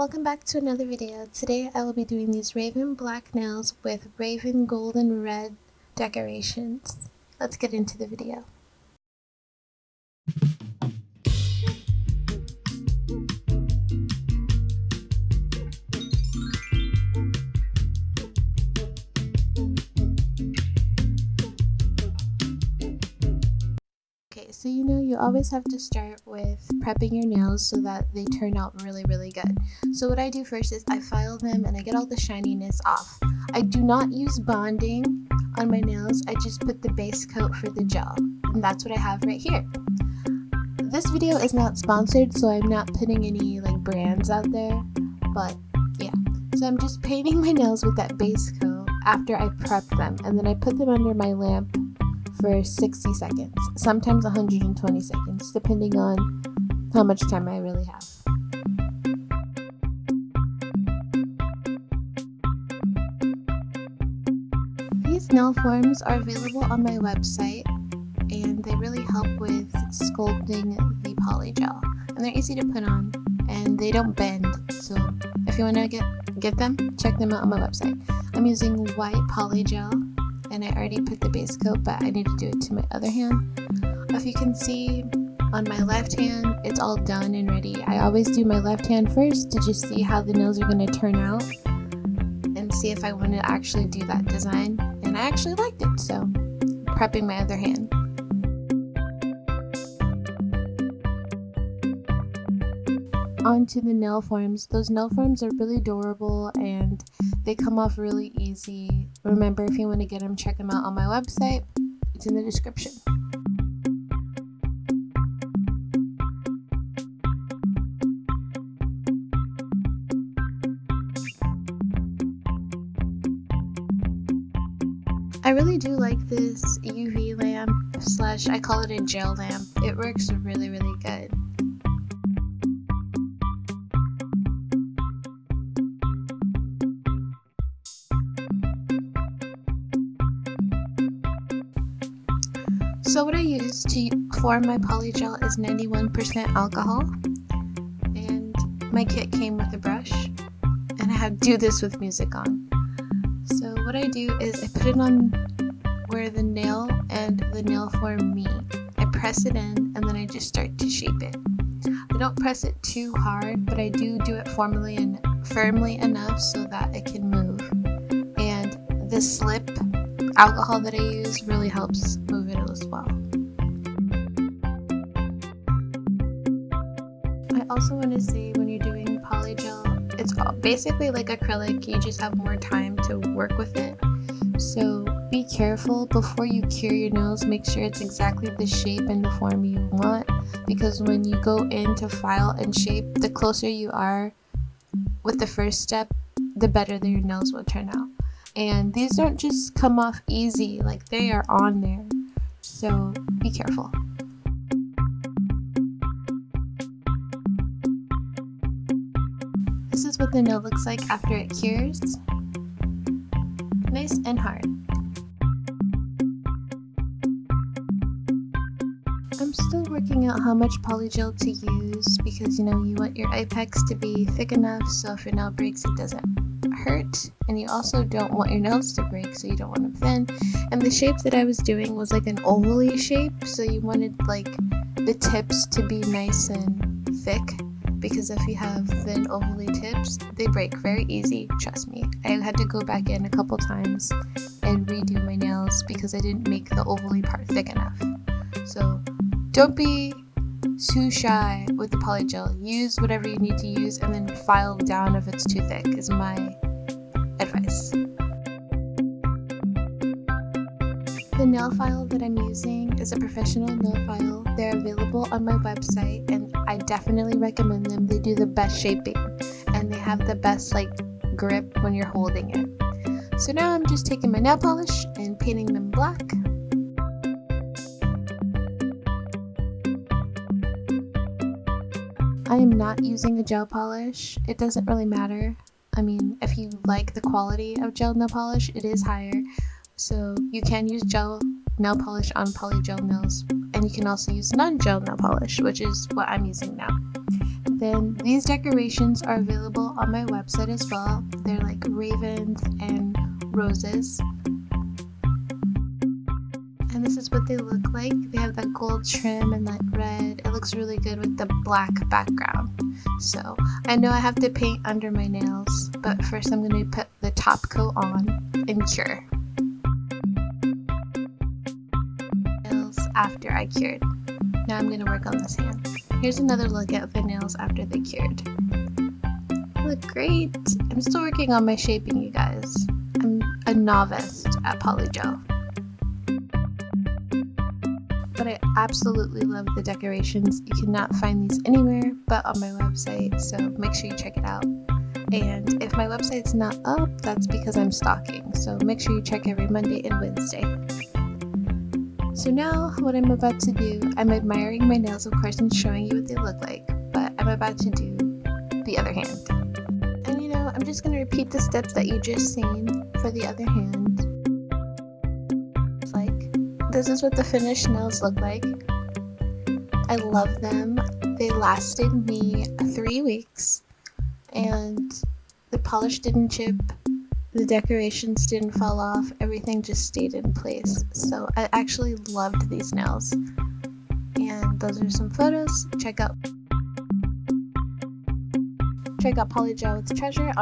Welcome back to another video. Today I will be doing these raven black nails with raven golden red decorations. Let's get into the video. Okay, so you always have to start with prepping your nails so that they turn out really good. So what I do first is I file them and I get all the shininess off. I do not use bonding on my nails, I just put the base coat for the gel, and that's what I have right here. This video is not sponsored, so I'm not putting any brands out there, but yeah. So I'm just painting my nails with that base coat after I prep them, and then I put them under my lamp for 60 seconds, sometimes 120 seconds, depending on how much time I really have. These nail forms are available on my website, and they really help with sculpting the polygel. And they're easy to put on, and they don't bend, so if you want to get them, check them out on my website. I'm using white polygel, and I already put the base coat, but I need to do it to my other hand. If you can see on my left hand, it's all done and ready. I always do my left hand first to just see how the nails are going to turn out and see if I want to actually do that design, and I actually liked it, so prepping my other hand. Onto the nail forms. Those nail forms are really durable and they come off really easy. Remember, if you want to get them, check them out on my website. It's in the description. I really do like this UV lamp / I call it a gel lamp. It works really good. So what I use to form my polygel is 91% alcohol, and my kit came with a brush, and I had to do this with music on. So what I do is I put it on where the nail and the nail form meet. I press it in, and then I just start to shape it. I don't press it too hard, but I do it firmly enough so that it can move. And the slip alcohol that I use really helps move it as well. I also want to say, when you're doing polygel, it's basically like acrylic, you just have more time to work with it. So be careful before you cure your nails. Make sure it's exactly the shape and the form you want, because when you go in to file and shape, the closer you are with the first step, the better your nails will turn out. And these don't just come off easy, they are on there, so be careful. This is what the nail looks like after it cures. Nice and hard. I'm still working out how much polygel to use, because you want your apex to be thick enough so if your nail breaks it doesn't hurt, and you also don't want your nails to break, so you don't want them thin. And the shape that I was doing was like an ovally shape, so you wanted the tips to be nice and thick, because if you have thin ovally tips, they break very easy. Trust me, I had to go back in a couple times and redo my nails because I didn't make the ovally part thick enough. So don't be too shy with the polygel. Use whatever you need to use, and then file down if it's too thick, is my advice. The nail file that I'm using is a professional nail file. They're available on my website, and I definitely recommend them. They do the best shaping, and they have the best grip when you're holding it. So now I'm just taking my nail polish and painting them black. I am not using a gel polish. It doesn't really matter. I mean, if you like the quality of gel nail polish, it is higher. So you can use gel nail polish on polygel nails, and you can also use non-gel nail polish, which is what I'm using now. then these decorations are available on my website as well. They're like ravens and roses. And this is what they look like. They have that gold trim and that red. It looks really good with the black background. So I know I have to paint under my nails, but first I'm going to put the top coat on and cure. Nails after I cured. Now I'm going to work on this hand. Here's another look at the nails after they cured. They look great. I'm still working on my shaping, you guys. I'm a novice at polygel. But I absolutely love the decorations. You cannot find these anywhere but on my website, so make sure you check it out. And if my website's not up, that's because I'm stocking, so make sure you check every Monday and Wednesday. So now what I'm about to do, I'm admiring my nails, of course, and showing you what they look like, but I'm about to do the other hand. And you know, I'm just going to repeat the steps that you just seen for the other hand. This is what the finished nails look like. I love them. They lasted me 3 weeks, and the polish didn't chip, the decorations didn't fall off, everything just stayed in place. So I actually loved these nails. And those are some photos. Check out Polygel with Treasure.